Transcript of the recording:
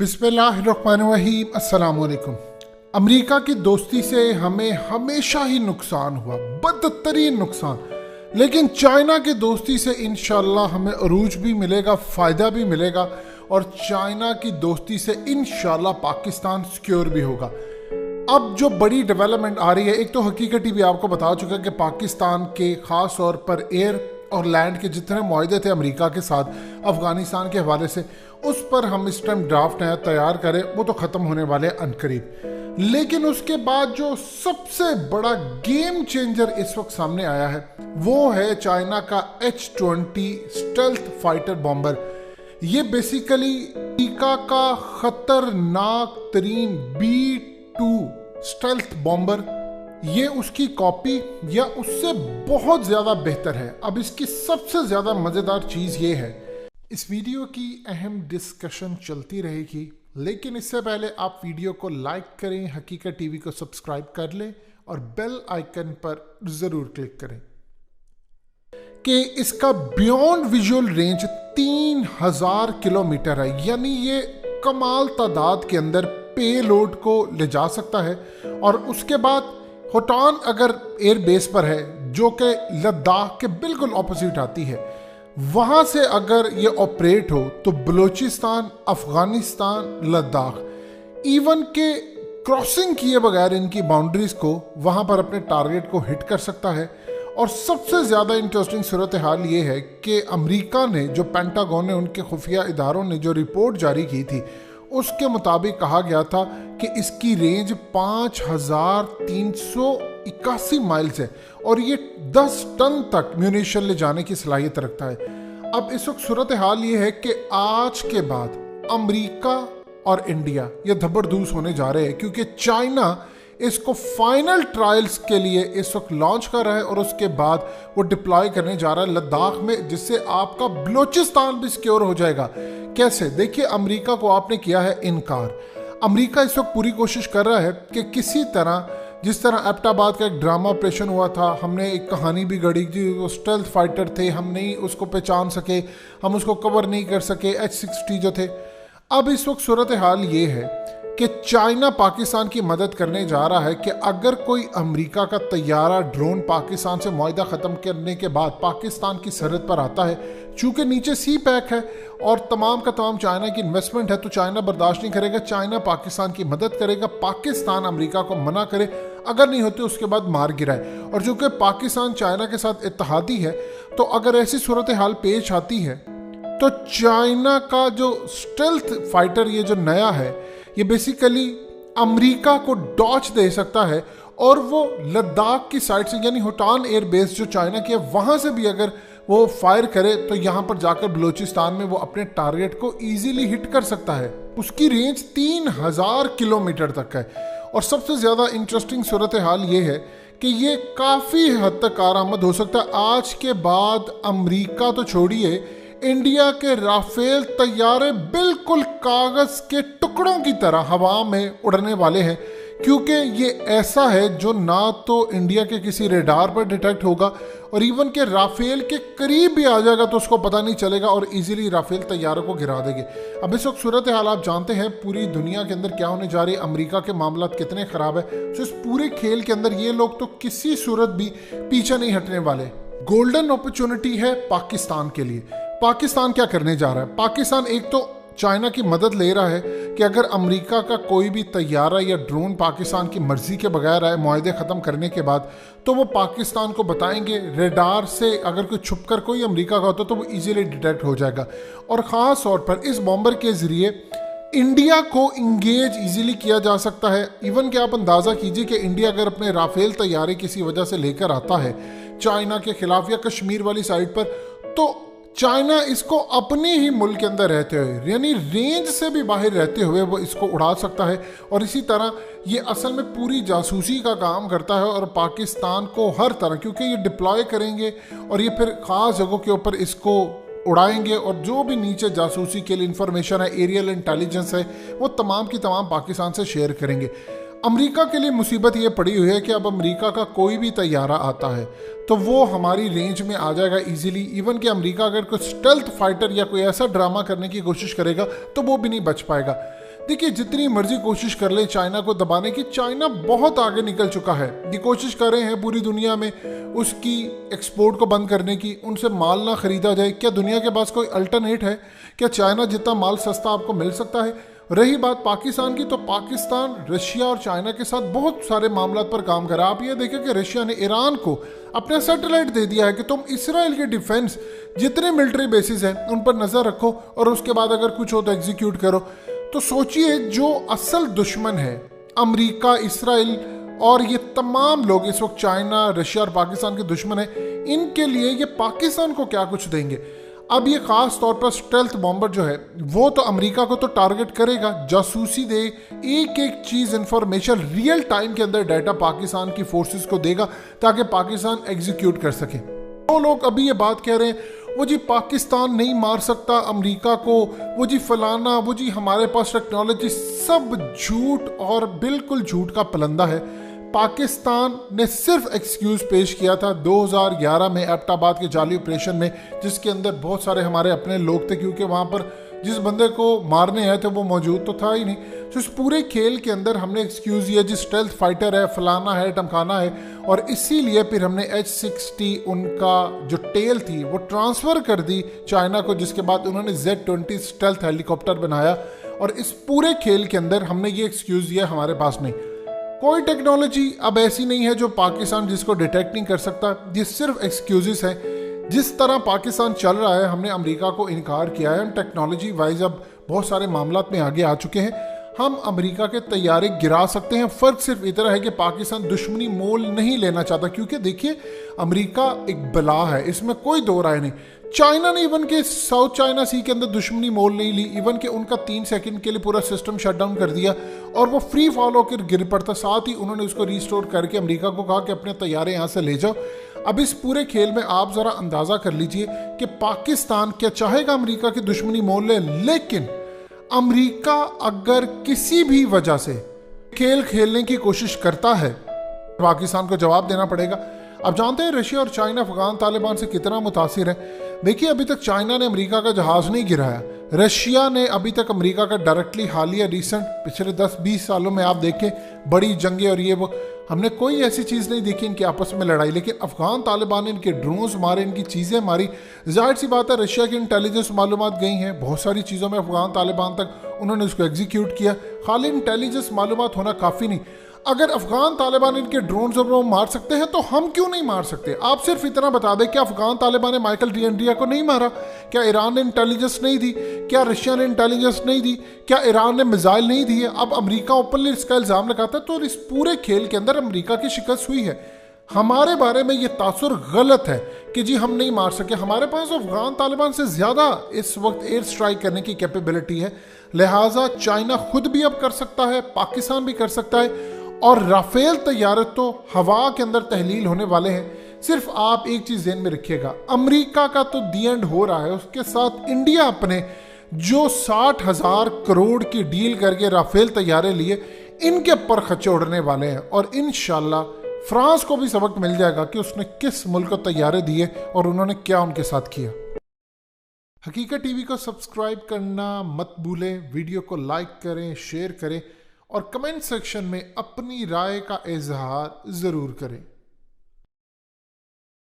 बिस्मिल्लाहिर्रहमानिर्रहीम। अस्सलाम वालेकुम। अमेरिका की दोस्ती से हमें हमेशा ही नुकसान हुआ, बदतरीन नुकसान। लेकिन चाइना की दोस्ती से इंशाल्लाह हमें अरूज भी मिलेगा, फ़ायदा भी मिलेगा और चाइना की दोस्ती से इंशाल्लाह पाकिस्तान सिक्योर भी होगा। अब जो बड़ी डेवलपमेंट आ रही है, एक तो हकीकत भी आपको बता चुका है कि पाकिस्तान के ख़ास तौर पर एयर और लैंड के जितने मुआहदे थे अमेरिका के साथ अफ़गानिस्तान के हवाले से, उस पर हम इस टाइम ड्राफ्ट नया तैयार करें, वो तो ख़त्म होने वाले हैं अनकरीब। लेकिन उसके बाद जो सबसे बड़ा गेम चेंजर इस वक्त सामने आया है वो है चाइना का H-20 स्टेल्थ फाइटर बॉम्बर। ये बेसिकली अमेरिका का खतरनाक तरीन B-2 स्टेल्थ बॉम्बर, ये उसकी कॉपी या उससे बहुत ज़्यादा बेहतर है। अब इसकी सबसे ज़्यादा मज़ेदार चीज़ ये है, इस वीडियो की अहम डिस्कशन चलती रहेगी, लेकिन इससे पहले आप वीडियो को लाइक करें, हकीकत टीवी को सब्सक्राइब कर लें और बेल आइकन पर ज़रूर क्लिक करें कि इसका बियॉन्ड विजुअल रेंज 3000 किलोमीटर है। यानी ये कमाल तादाद के अंदर पेलोड को ले जा सकता है। और उसके बाद होटान अगर एयर बेस पर है, जो कि लद्दाख के बिल्कुल ऑपोजिट आती है, वहाँ से अगर ये ऑपरेट हो तो बलूचिस्तान, अफगानिस्तान, लद्दाख इवन के क्रॉसिंग किए बगैर इनकी बाउंड्रीज को वहाँ पर अपने टारगेट को हिट कर सकता है। और सबसे ज़्यादा इंटरेस्टिंग सूरत हाल ये है कि अमेरिका ने, जो पेंटागन ने, उनके खुफिया इदारों ने जो रिपोर्ट जारी की थी, उसके मुताबिक कहा गया था कि इसकी रेंज 5381 माइल्स है और ये 10 टन तक म्यूनिशन ले जाने की सलाहियत रखता है। अब इस वक्त सूरत हाल ये है कि आज के बाद अमेरिका और इंडिया ये धबरदूस होने जा रहे हैं, क्योंकि चाइना इसको फाइनल ट्रायल्स के लिए इस वक्त लॉन्च कर रहा है और उसके बाद वो डिप्लॉय करने जा रहा है लद्दाख में, जिससे आपका बलूचिस्तान भी सिक्योर हो जाएगा। कैसे? देखिए, अमेरिका को आपने किया है इनकार। अमेरिका इस वक्त पूरी कोशिश कर रहा है कि किसी तरह, जिस तरह एबटाबाद का एक ड्रामा ऑपरेशन हुआ था, हमने एक कहानी भी गढ़ी थी, वो स्टेल्थ फाइटर थे, हम नहीं उसको पहचान सके, हम उसको कवर नहीं कर सके, H-60 जो थे। अब इस वक्त सूरत हाल ये है कि चाइना पाकिस्तान की मदद करने जा रहा है कि अगर कोई अमेरिका का तैयारा, ड्रोन पाकिस्तान से मुआहदा ख़त्म करने के बाद पाकिस्तान की सरहद पर आता है, चूँकि नीचे सी पैक है और तमाम का तमाम चाइना की इन्वेस्टमेंट है, तो चाइना बर्दाश्त नहीं करेगा, चाइना पाकिस्तान की मदद करेगा, पाकिस्तान अमेरिका को मना करे, अगर नहीं होते उसके बाद मार गिराए। और चूँकि पाकिस्तान चाइना के साथ इत्तेहादी है, तो अगर ऐसी सूरत हाल पेश आती है तो चाइना का जो स्टेल्थ फाइटर ये जो नया है, ये बेसिकली अमेरिका को डॉच दे सकता है और वो लद्दाख की साइड से, यानी होटान एयर बेस जो चाइना की है, वहाँ से भी अगर वो फायर करे तो यहाँ पर जाकर बलूचिस्तान में वो अपने टारगेट को इजीली हिट कर सकता है। उसकी रेंज 3000 किलोमीटर तक है। और सबसे ज़्यादा इंटरेस्टिंग सूरत हाल ये है कि ये काफ़ी हद तक कारआमद हो सकता है। आज के बाद अमेरिका तो छोड़िए, इंडिया के राफेल तैयारे बिल्कुल कागज के टुकड़ों की तरह हवा में उड़ने वाले हैं, क्योंकि ये ऐसा है जो ना तो इंडिया के किसी रेडार पर डिटेक्ट होगा और इवन के राफेल के करीब भी आ जाएगा तो उसको पता नहीं चलेगा और इजीली राफेल तैयारों को गिरा देंगे। अब इस वक्त सूरत हाल आप जानते हैं पूरी दुनिया के अंदर क्या होने जा रही है, अमेरिका के मामला कितने ख़राब है। तो इस पूरे खेल के अंदर ये लोग तो किसी सूरत भी पीछे नहीं हटने वाले। गोल्डन अपॉर्चुनिटी है पाकिस्तान के लिए। पाकिस्तान क्या करने जा रहा है? पाकिस्तान एक तो चाइना की मदद ले रहा है कि अगर अमेरिका का कोई भी तैयारा या ड्रोन पाकिस्तान की मर्जी के बगैर आए मुआहदे ख़त्म करने के बाद, तो वो पाकिस्तान को बताएंगे, रेडार से अगर कोई छुप कर कोई अमेरिका का होता तो वो इजीली डिटेक्ट हो जाएगा। और ख़ास तौर पर इस बॉम्बर के ज़रिए इंडिया को इंगेज इजीली किया जा सकता है। इवन कि आप अंदाज़ा कीजिए कि इंडिया अगर अपने राफेल तैयारे किसी वजह से लेकर आता है चाइना के खिलाफ या कश्मीर वाली साइड पर, तो चाइना इसको अपने ही मुल्क के अंदर रहते हुए, यानी रेंज से भी बाहर रहते हुए, वो इसको उड़ा सकता है। और इसी तरह ये असल में पूरी जासूसी का काम करता है और पाकिस्तान को हर तरह, क्योंकि ये डिप्लॉय करेंगे और ये फिर ख़ास जगहों के ऊपर इसको उड़ाएंगे और जो भी नीचे जासूसी के लिए इंफॉर्मेशन है, एरियल इंटेलिजेंस है, वो तमाम की तमाम पाकिस्तान से शेयर करेंगे। अमेरिका के लिए मुसीबत ये पड़ी हुई है कि अब अमेरिका का कोई भी तैयारा आता है तो वो हमारी रेंज में आ जाएगा इजीली। इवन कि अमेरिका अगर कुछ स्टेल्थ फाइटर या कोई ऐसा ड्रामा करने की कोशिश करेगा तो वो भी नहीं बच पाएगा। देखिए, जितनी मर्जी कोशिश कर ले चाइना को दबाने की, चाइना बहुत आगे निकल चुका है। ये कोशिश कर रहे हैं पूरी दुनिया में उसकी एक्सपोर्ट को बंद करने की, उनसे माल ना खरीदा जाए। क्या दुनिया के पास कोई अल्टरनेट है? क्या चाइना जितना माल सस्ता आपको मिल सकता है? रही बात पाकिस्तान की, तो पाकिस्तान रशिया और चाइना के साथ बहुत सारे मामलों पर काम करा। आप ये देखें कि रशिया ने ईरान को अपना सैटेलाइट दे दिया है कि तुम इसराइल के डिफेंस जितने मिलिट्री बेसिस हैं उन पर नज़र रखो और उसके बाद अगर कुछ हो तो एग्जीक्यूट करो। तो सोचिए, जो असल दुश्मन है अमेरिका, इसराइल और ये तमाम लोग इस वक्त चाइना, रशिया और पाकिस्तान के दुश्मन हैं, इनके लिए ये पाकिस्तान को क्या कुछ देंगे। अब ये खास तौर पर स्टेल्थ बॉम्बर जो है वो तो अमेरिका को तो टारगेट करेगा, जासूसी दे, एक एक चीज़ इंफॉर्मेशन रियल टाइम के अंदर डाटा पाकिस्तान की फोर्सेस को देगा ताकि पाकिस्तान एग्जीक्यूट कर सके। वो लोग अभी ये बात कह रहे हैं वो जी पाकिस्तान नहीं मार सकता अमेरिका को, वो जी फलाना, वो जी हमारे पास टेक्नोलॉजी, सब झूठ और बिल्कुल झूठ का पलंदा है। पाकिस्तान ने सिर्फ एक्सक्यूज़ पेश किया था 2011 में एबटाबाद के जाली ऑपरेशन में, जिसके अंदर बहुत सारे हमारे अपने लोग थे, क्योंकि वहाँ पर जिस बंदे को मारने आए थे वो मौजूद तो था ही नहीं। तो इस पूरे खेल के अंदर हमने एक्सक्यूज़ दिया जी स्टेल्थ फाइटर है, फलाना है, टमकाना है, और इसीलिए फिर हमने H-60 उनका जो टेल थी वो ट्रांसफ़र कर दी चाइना को, जिसके बाद उन्होंने Z-20 स्टेल्थ हेलीकॉप्टर बनाया। और इस पूरे खेल के अंदर हमने ये एक्सक्यूज़ दिया हमारे पास नहीं, कोई टेक्नोलॉजी अब ऐसी नहीं है जो पाकिस्तान जिसको डिटेक्ट नहीं कर सकता। ये सिर्फ एक्सक्यूजेस हैं। जिस तरह पाकिस्तान चल रहा है, हमने अमेरिका को इनकार किया है, हम टेक्नोलॉजी वाइज अब बहुत सारे मामलात में आगे आ चुके हैं, हम अमेरिका के तैयारे गिरा सकते हैं। फ़र्क सिर्फ इतना है कि पाकिस्तान दुश्मनी मोल नहीं लेना चाहता, क्योंकि देखिए अमेरिका एक बला है, इसमें कोई दो राय नहीं। चाइना ने इवन के साउथ चाइना सी के अंदर दुश्मनी मोल नहीं ली, इवन के उनका 3 सेकंड के लिए पूरा सिस्टम शट डाउन कर दिया और वो फ्री फॉल होकर गिर पड़ता। साथ ही उन्होंने उसको रिस्टोर करके अमेरिका को कहा कि अपने तैयारे यहाँ से ले जाओ। अब इस पूरे खेल में आप ज़रा अंदाज़ा कर लीजिए कि पाकिस्तान क्या चाहेगा अमेरिका की दुश्मनी मोल ले, लेकिन अमेरिका अगर किसी भी वजह से खेल खेलने की कोशिश करता है, पाकिस्तान को जवाब देना पड़ेगा। अब जानते हैं रशिया और चाइना अफगान तालिबान से कितना मुतासिर है। देखिए, अभी तक चाइना ने अमेरिका का जहाज नहीं गिराया, रशिया ने अभी तक अमेरिका का डायरेक्टली हालिया रिसेंट पिछले 10-20 सालों में आप देखें बड़ी जंगें और ये वो, हमने कोई ऐसी चीज़ नहीं देखी इनकी आपस में लड़ाई। लेकिन अफगान तालिबान ने इनके ड्रोन्स मारे, इनकी चीज़ें मारी। जाहिर सी बात है रशिया की इंटेलिजेंस मालूमात गई हैं बहुत सारी चीज़ों में अफगान तालिबान तक, उन्होंने उसको एग्जीक्यूट किया। खाली इंटेलिजेंस मालूमात होना काफ़ी नहीं, अगर अफगान तालिबान इनके ड्रोन और वो मार सकते हैं तो हम क्यों नहीं मार सकते। आप सिर्फ इतना बता दें, क्या अफगान तालिबान ने माइकल डिएंड्रिया को नहीं मारा? क्या ईरान ने इंटेलिजेंस नहीं दी? क्या रशिया ने इंटेलिजेंस नहीं दी? क्या ईरान ने मिसाइल नहीं दिए? अब अमेरिका ओपनली इसका इल्ज़ाम लगाता है। तो इस पूरे खेल के अंदर अमेरिका की शिकस्त हुई है। हमारे बारे में ये तासुर गलत है कि जी हम नहीं मार सके। हमारे पास अफगान तालिबान से ज़्यादा इस वक्त एयर स्ट्राइक करने की कैपेबिलिटी है, लिहाजा चाइना खुद भी अब कर सकता है, पाकिस्तान भी कर सकता है, और राफेल तैयारे तो हवा के अंदर तहलील होने वाले हैं। सिर्फ आप एक चीज़ ध्यान में रखिएगा, अमेरिका का तो दी एंड हो रहा है, उसके साथ इंडिया अपने जो 60,000 करोड़ की डील करके राफेल तैयारे लिए, इनके पर खच्चे उड़ने वाले हैं। और इंशाल्लाह फ्रांस को भी सबक मिल जाएगा कि उसने किस मुल्क को तैयारे दिए और उन्होंने क्या उनके साथ किया। हकीकत टीवी को सब्सक्राइब करना मत भूलें, वीडियो को लाइक करें, शेयर करें और कमेंट सेक्शन में अपनी राय का इजहार ज़रूर करें।